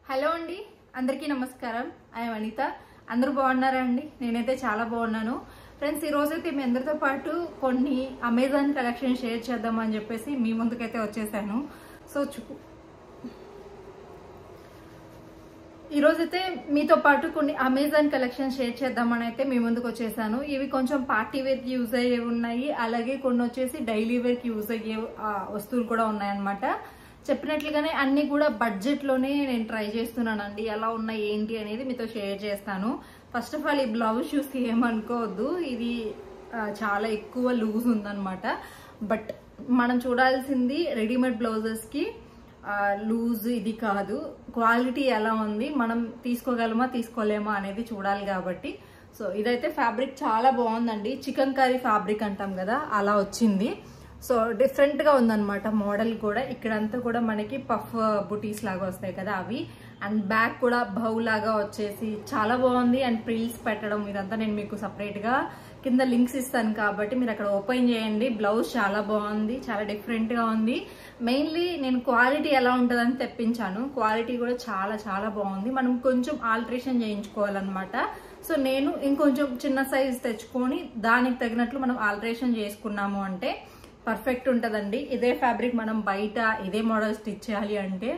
Hello అండి, అందరికీ నమస్కారం. ఐ అనిత. అందరూ బాగున్నారా అండి? నేనైతే చాలా బాగున్నాను ఫ్రెండ్స్. ఈ రోజైతే మీ అందరితో పాటు కొన్ని అమెజాన్ కలెక్షన్ షేర్ చేద్దామని చెప్పేసి మీ ముందుకైతే వచ్చేసాను. సో ఈరోజైతే మీతో పాటు కొన్ని అమెజాన్ కలెక్షన్ షేర్ చేద్దామని అయితే మీ ముందుకు వచ్చేసాను. ఇవి కొంచెం పార్టీ వేర్కి యూజ్ అయ్యే ఉన్నాయి, అలాగే కొన్ని వచ్చేసి డైలీ వేర్కి యూజ్ అయ్యే వస్తువులు కూడా ఉన్నాయన్నమాట. చెప్పినట్లుగానే అన్ని కూడా బడ్జెట్ లోనే నేను ట్రై చేస్తున్నానండి. ఎలా ఉన్నాయి ఏంటి అనేది మీతో షేర్ చేస్తాను. ఫస్ట్ ఆఫ్ ఆల్ ఈ బ్లౌజ్ చూసి ఏమనుకోవద్దు, ఇది చాలా ఎక్కువ లూజ్ ఉందన్నమాట. బట్ మనం చూడాల్సింది రెడీమేడ్ బ్లౌజెస్ కి లూజ్ ఇది కాదు, క్వాలిటీ ఎలా ఉంది, మనం తీసుకోగలమా తీసుకోలేమా అనేది చూడాలి కాబట్టి. సో ఇదైతే ఫ్యాబ్రిక్ చాలా బాగుందండి. చికెన్ కర్రీ ఫ్యాబ్రిక్ అంటాం కదా, అలా వచ్చింది. సో డిఫరెంట్ గా ఉందన్నమాట మోడల్ కూడా. ఇక్కడంతా కూడా మనకి పఫ్ బుటీస్ లాగా వస్తాయి కదా అవి, అండ్ బ్యాక్ కూడా బౌ లాగా వచ్చేసి చాలా బాగుంది. అండ్ ప్రిల్స్ పెట్టడం ఇదంతా నేను మీకు సపరేట్ గా కింద లింక్స్ ఇస్తాను కాబట్టి మీరు అక్కడ ఓపెన్ చేయండి. బ్లౌజ్ చాలా బాగుంది, చాలా డిఫరెంట్ గా ఉంది. మెయిన్లీ నేను క్వాలిటీ ఎలా ఉంటుందని తెప్పించాను. క్వాలిటీ కూడా చాలా చాలా బాగుంది. మనం కొంచెం ఆల్టరేషన్ చేయించుకోవాలన్నమాట. సో నేను ఇంకొంచెం చిన్న సైజ్ తెచ్చుకొని దానికి తగినట్లు మనం ఆల్టరేషన్ చేసుకున్నాము అంటే పర్ఫెక్ట్ ఉంటుందండి. ఇదే ఫ్యాబ్రిక్ మనం బయట ఇదే మోడల్ స్టిచ్ చేయాలి అంటే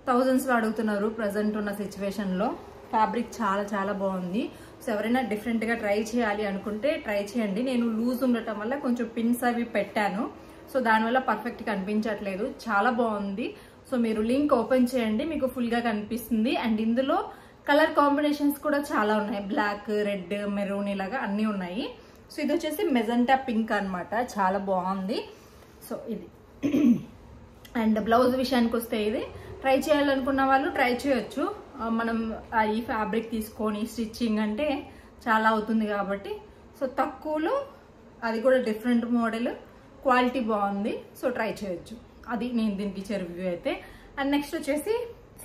థౌజండ్స్ లో అడుగుతున్నారు ప్రజెంట్ ఉన్న సిచ్యువేషన్ లో. ఫ్యాబ్రిక్ చాలా చాలా బాగుంది. సో ఎవరైనా డిఫరెంట్ గా ట్రై చేయాలి అనుకుంటే ట్రై చేయండి. నేను లూజ్ ఉండటం వల్ల కొంచెం పిన్స్ అవి పెట్టాను, సో దానివల్ల పర్ఫెక్ట్ కనిపించట్లేదు. చాలా బాగుంది. సో మీరు లింక్ ఓపెన్ చేయండి, మీకు ఫుల్ గా కనిపిస్తుంది. అండ్ ఇందులో కలర్ కాంబినేషన్స్ కూడా చాలా ఉన్నాయి. బ్లాక్, రెడ్, మెరూన్ ఇలాగా అన్ని ఉన్నాయి. సో ఇది వచ్చేసి మెజెంటా పింక్ అన్నమాట, చాలా బాగుంది. సో ఇది అండ్ బ్లౌజ్ విషయానికి వస్తే ఇది ట్రై చేయాలనుకున్న వాళ్ళు ట్రై చేయొచ్చు. మనం ఈ ఫ్యాబ్రిక్ తీసుకొని స్టిచ్చింగ్ అంటే చాలా అవుతుంది కాబట్టి, సో తక్కువలో అది కూడా డిఫరెంట్ మోడల్, క్వాలిటీ బాగుంది. సో ట్రై చేయొచ్చు. అది నేను దీనికి ఇచ్చే రివ్యూ అయితే. అండ్ నెక్స్ట్ వచ్చేసి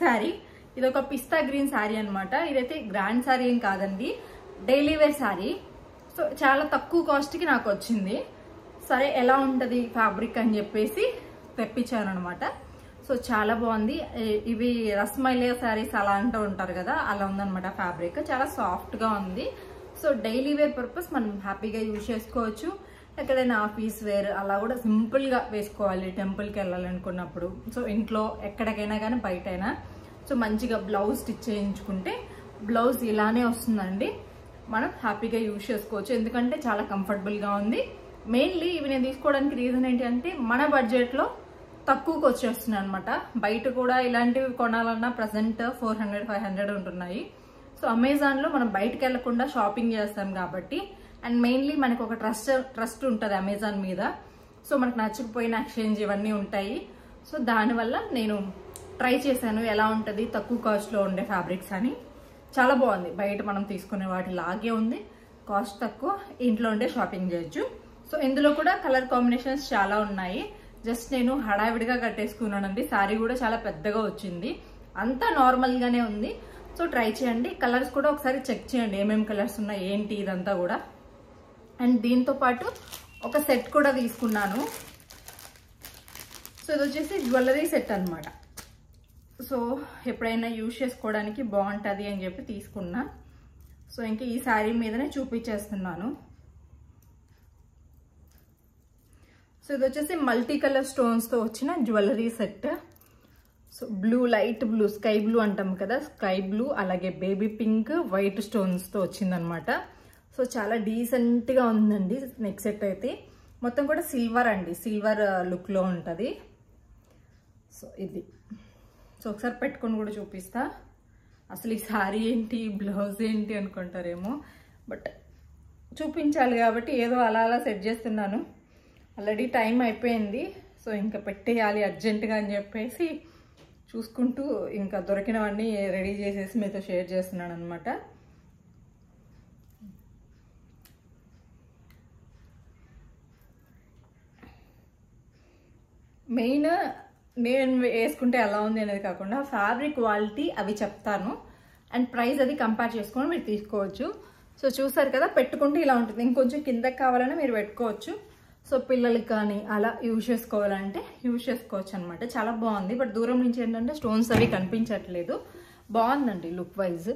శారీ. ఇది ఒక పిస్తా గ్రీన్ శారీ అనమాట. ఇదైతే గ్రాండ్ శారీ ఏం కాదండి, డైలీ వేర్ శారీ. సో చాలా తక్కువ కాస్ట్కి నాకు వచ్చింది. సరే ఎలా ఉంటుంది ఫ్యాబ్రిక్ అని చెప్పేసి తెప్పించాను అనమాట. సో చాలా బాగుంది. ఇవి రస్మైలియా శారీస్ అలా అంటూ ఉంటారు కదా, అలా ఉందనమాట ఫ్యాబ్రిక్. చాలా సాఫ్ట్ గా ఉంది. సో డైలీ వేర్ పర్పస్ మనం హ్యాపీగా యూజ్ చేసుకోవచ్చు. ఎక్కడైనా ఆఫీస్ వేర్ అలా కూడా సింపుల్ గా వేసుకోవాలి, టెంపుల్ కి వెళ్ళాలనుకున్నప్పుడు. సో ఇంట్లో ఎక్కడికైనా కానీ బయట అయినా సో మంచిగా బ్లౌజ్ స్టిచ్ చేయించుకుంటే బ్లౌజ్ ఇలానే వస్తుందండి. మనం హ్యాపీగా యూజ్ చేసుకోవచ్చు, ఎందుకంటే చాలా కంఫర్టబుల్ గా ఉంది. మెయిన్లీ ఇవి నేను తీసుకోవడానికి రీజన్ ఏంటి అంటే మన బడ్జెట్ లో తక్కువకి వచ్చేస్తున్నాయి అనమాట. బయట కూడా ఇలాంటివి కొనాలన్నా ప్రజెంట్ 400-500 ఉంటున్నాయి. సో అమెజాన్ లో మనం బయటకు వెళ్లకుండా షాపింగ్ చేస్తాం కాబట్టి, అండ్ మెయిన్లీ మనకు ఒక ట్రస్ట్ ఉంటుంది అమెజాన్ మీద. సో మనకు నచ్చకపోయిన ఎక్స్చేంజ్ ఇవన్నీ ఉంటాయి. సో దానివల్ల నేను ట్రై చేశాను ఎలా ఉంటుంది తక్కువ కాస్ట్ లో ఉండే ఫ్యాబ్రిక్స్ అని. చాలా బాగుంది. బయట మనం తీసుకునే వాటి లాగే ఉంది, కాస్ట్ తక్కువ, ఇంట్లో ఉండే షాపింగ్ చేయొచ్చు. సో ఇందులో కూడా కలర్ కాంబినేషన్స్ చాలా ఉన్నాయి. జస్ట్ నేను హడావిడిగా కట్టేసుకున్నానండి. శారీ కూడా చాలా పెద్దగా వచ్చింది, అంతా నార్మల్ గానే ఉంది. సో ట్రై చేయండి. కలర్స్ కూడా ఒకసారి చెక్ చేయండి, ఏమేమి కలర్స్ ఉన్నాయి ఏంటి ఇదంతా కూడా. అండ్ దీంతో పాటు ఒక సెట్ కూడా తీసుకున్నాను. సో ఇది వచ్చేసి జ్యువెలరీ సెట్ అనమాట. సో ఎప్పుడైనా యూజ్ చేసుకోవడానికి బాగుంటుంది అని చెప్పి తీసుకున్నా. సో ఇంకా ఈ శారీ మీదనే చూపించేస్తున్నాను. సో ఇది వచ్చేసి మల్టీ కలర్ స్టోన్స్ తో వచ్చిన jewellery set. So blue, light blue, sky blue అంటాం కదా, స్కై బ్లూ, అలాగే బేబీ పింక్, వైట్ స్టోన్స్ తో వచ్చిందనమాట. సో చాలా డీసెంట్ గా ఉందండి నెక్ సెట్ అయితే. మొత్తం కూడా సిల్వర్ అండి, సిల్వర్ లుక్ లో ఉంటది. సో ఇది సో ఒకసారి పెట్టుకొని కూడా చూపిస్తా. అసలు ఈ శారీ ఏంటి, బ్లౌజ్ ఏంటి అనుకుంటారేమో, బట్ చూపించాలి కాబట్టి ఏదో అలా అలా సెట్ చేస్తున్నాను. ఆల్రెడీ టైం అయిపోయింది. సో ఇంకా పెట్టేయాలి అర్జెంటుగా అని చెప్పేసి చూసుకుంటూ ఇంకా దొరికినవన్నీ రెడీ చేసేసి మీతో షేర్ చేస్తున్నాను అనమాట. మెయిన్ నేను వేసుకుంటే ఎలా ఉంది అనేది కాకుండా ఫ్యాబ్రిక్ క్వాలిటీ అవి చెప్తాను, అండ్ ప్రైస్ అది కంపేర్ చేసుకొని మీరు తీసుకోవచ్చు. సో చూసారు కదా, పెట్టుకుంటే ఇలా ఉంటుంది. ఇంకొంచెం కిందకి కావాలన్నా మీరు పెట్టుకోవచ్చు. సో పిల్లలకి కానీ అలా యూజ్ చేసుకోవాలంటే యూజ్ చేసుకోవచ్చు అనమాట. చాలా బాగుంది. బట్ దూరం నుంచి ఏంటంటే స్టోన్స్ అవి కనిపించట్లేదు. బాగుందండి లుక్ వైజ్.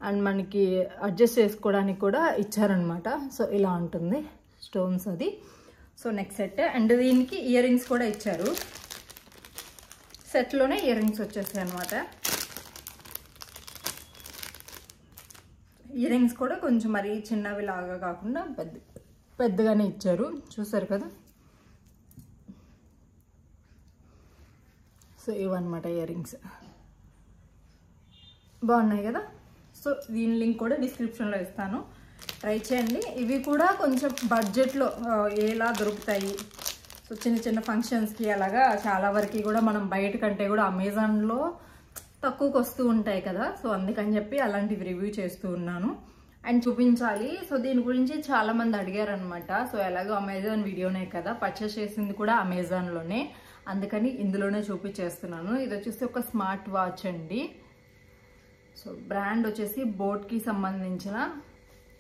అండ్ మనకి అడ్జస్ట్ చేసుకోవడానికి కూడా ఇచ్చారనమాట. సో ఇలా ఉంటుంది స్టోన్స్ అది. So next set. అండ్ దీనికి ఇయర్ రింగ్స్ కూడా ఇచ్చారు. సెట్లోనే ఇయర్ రింగ్స్ వచ్చేస్తాయి అనమాట. ఇయర్ రింగ్స్ కూడా కొంచెం మరీ చిన్నవి లాగా కాకుండా పెద్దగానే ఇచ్చారు. చూసారు కదా. సో ఇవన్నమాట ఇయర్ రింగ్స్. బాగున్నాయి కదా. సో దీని లింక్ కూడా డిస్క్రిప్షన్లో ఇస్తాను, ట్రై చేయండి. ఇవి కూడా కొంచెం బడ్జెట్లో ఎలా దొరుకుతాయి. సో చిన్న చిన్న ఫంక్షన్స్కి అలాగా చాలా వరకు కూడా మనం బయట కంటే కూడా అమెజాన్లో తక్కువకి వస్తూ ఉంటాయి కదా. సో అందుకని చెప్పి అలాంటివి రివ్యూ చేస్తూ ఉన్నాను అండ్ చూపించాలి. సో దీని గురించి చాలా మంది అడిగారు అనమాట. సో ఎలాగో అమెజాన్ వీడియోనే కదా, పర్చేస్ చేసింది కూడా అమెజాన్లోనే, అందుకని ఇందులోనే చూపించేస్తున్నాను. ఇది వచ్చేసి ఒక స్మార్ట్ వాచ్ అండి. సో బ్రాండ్ వచ్చేసి బోట్కి సంబంధించిన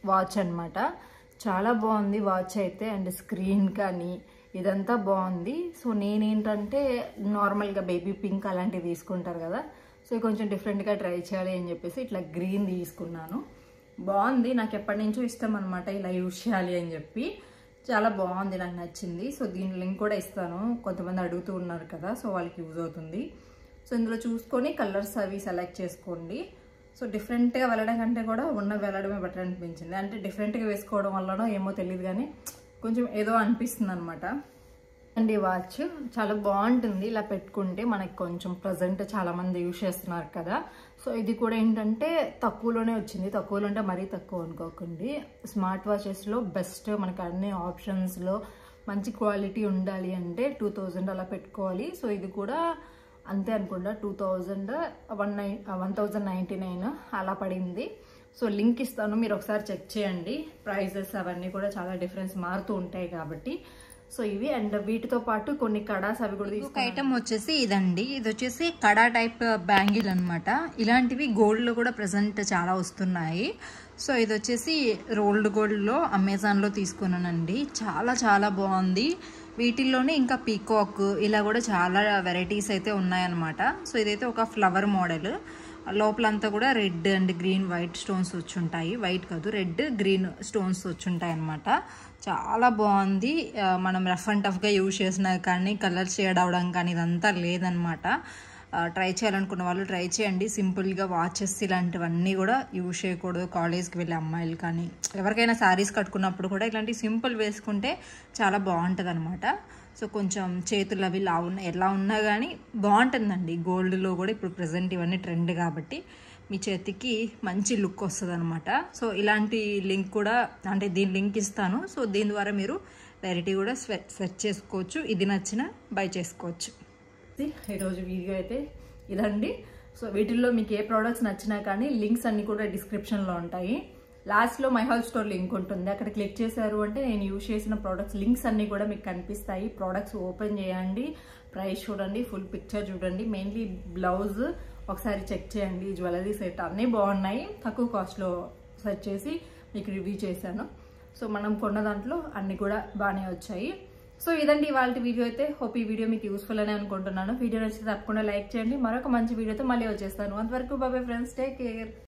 వాచ్ అనమాట. చాలా బాగుంది వాచ్ అయితే. అండ్ స్క్రీన్ కానీ ఇదంతా బాగుంది. సో నేనేంటంటే నార్మల్గా బేబీ పింక్ అలాంటివి తీసుకుంటారు కదా, సో కొంచెం డిఫరెంట్గా ట్రై చేయాలి అని చెప్పేసి ఇట్లా గ్రీన్ తీసుకున్నాను. బాగుంది, నాకు ఎప్పటి నుంచో ఇష్టం అనమాట ఇలా యూజ్ చేయాలి అని చెప్పి. చాలా బాగుంది, నాకు నచ్చింది. సో దీని లింక్ కూడా ఇస్తాను, కొంతమంది అడుగుతూ ఉన్నారు కదా, సో వాళ్ళకి యూజ్ అవుతుంది. సో ఇందులో చూసుకొని కలర్స్ అవి సెలెక్ట్ చేసుకోండి. సో డిఫరెంట్గా వెళ్ళడం కంటే కూడా వెళ్ళడమే బెటర్ అనిపించింది. అంటే డిఫరెంట్గా వేసుకోవడం వల్లనో ఏమో తెలియదు కానీ కొంచెం ఏదో అనిపిస్తుంది అనమాట. అండ్ ఈ వాచ్ చాలా బాగుంటుంది ఇలా పెట్టుకుంటే. మనకి కొంచెం ప్రజెంట్ చాలా మంది యూజ్ చేస్తున్నారు కదా. సో ఇది కూడా ఏంటంటే తక్కువలోనే వచ్చింది. తక్కువలో అంటే మరీ తక్కువ అనుకోకండి. స్మార్ట్ వాచెస్లో బెస్ట్, మనకి అన్ని ఆప్షన్స్లో మంచి క్వాలిటీ ఉండాలి అంటే 2000 అలా పెట్టుకోవాలి. సో ఇది కూడా అంతే అనుకుంటా, 1199 అలా పడింది. సో లింక్ ఇస్తాను, మీరు ఒకసారి చెక్ చేయండి. ప్రైజెస్ అవన్నీ కూడా చాలా డిఫరెన్స్ మారుతూ ఉంటాయి కాబట్టి. సో ఇవి అండ్ వీటితో పాటు కొన్ని కడాస్ అవి కూడా తీసుకున్నాను. ఒక ఐటమ్ వచ్చేసి ఇదండి. ఇది వచ్చేసి కడా టైప్ బ్యాంగిల్ అనమాట. ఇలాంటివి గోల్డ్లో కూడా ప్రజెంట్ చాలా వస్తున్నాయి. సో ఇది వచ్చేసి రోల్డ్ గోల్డ్లో అమెజాన్లో తీసుకున్నానండి. చాలా చాలా బాగుంది. వీటిల్లోనే ఇంకా పీకాక్ ఇలా కూడా చాలా వెరైటీస్ అయితే ఉన్నాయన్నమాట. సో ఇదైతే ఒక ఫ్లవర్ మోడల్. లోపలంతా కూడా red and green white stones వచ్చుంటాయి. వైట్ కాదు, రెడ్ గ్రీన్ స్టోన్స్ వచ్చుంటాయి అనమాట. చాలా బాగుంది. మనం రఫ్ అండ్ టఫ్గా యూజ్ చేసినా కానీ కలర్ షేడ్ అవడం కానీ ఇదంతా లేదనమాట. ట్రై చేయాలనుకున్న వాళ్ళు ట్రై చేయండి. సింపుల్గా వాచెస్ ఇలాంటివన్నీ కూడా యూజ్ చేయకూడదు. కాలేజ్కి వెళ్ళే అమ్మాయిలు కానీ ఎవరికైనా శారీస్ కట్టుకున్నప్పుడు కూడా ఇలాంటి సింపుల్ వేసుకుంటే చాలా బాగుంటుంది అనమాట. సో కొంచెం చేతులు అవి ఎలా ఉన్నా కానీ బాగుంటుందండి. గోల్డ్లో కూడా ఇప్పుడు ప్రజెంట్ ఇవన్నీ ట్రెండ్ కాబట్టి మీ చేతికి మంచి లుక్ వస్తుంది అనమాట. సో ఇలాంటి లింక్ కూడా, అంటే దీని లింక్ ఇస్తాను. సో దీని ద్వారా మీరు వెరైటీ కూడా సెర్చ్ చేసుకోవచ్చు. ఇది నచ్చిన బై చేసుకోవచ్చు. ఈరోజు వీడియో అయితే ఇదండి. సో వీటిల్లో మీకు ఏ ప్రోడక్ట్స్ నచ్చినా కానీ లింక్స్ అన్ని కూడా డిస్క్రిప్షన్లో ఉంటాయి. లాస్ట్లో మై హౌస్ స్టోర్ లింక్ ఉంటుంది, అక్కడ క్లిక్ చేశారు అంటే నేను యూజ్ చేసిన ప్రోడక్ట్స్ లింక్స్ అన్ని కూడా మీకు కనిపిస్తాయి. ప్రోడక్ట్స్ ఓపెన్ చేయండి, ప్రైస్ చూడండి, ఫుల్ పిక్చర్ చూడండి. మెయిన్లీ బ్లౌజ్ ఒకసారి చెక్ చేయండి. జ్యువెలరీ సెట్ అన్నీ బాగున్నాయి. తక్కువ కాస్ట్లో సెర్చ్ చేసి మీకు రివ్యూ చేశాను. సో మనం కొన్న దాంట్లో అన్ని కూడా బాగానే వచ్చాయి. సో ఇదండి ఇవాళ వీడియో అయితే. హోప్ ఈ వీడియో మీకు యూస్ఫుల్ అని అనుకుంటున్నాను. వీడియో నచ్చితే తప్పకుండా లైక్ చేయండి. మరొక మంచి వీడియోతో మళ్ళీ వచ్చేస్తాను. అంతవరకు బాయ్ ఫ్రెండ్స్, టేక్ కేర్.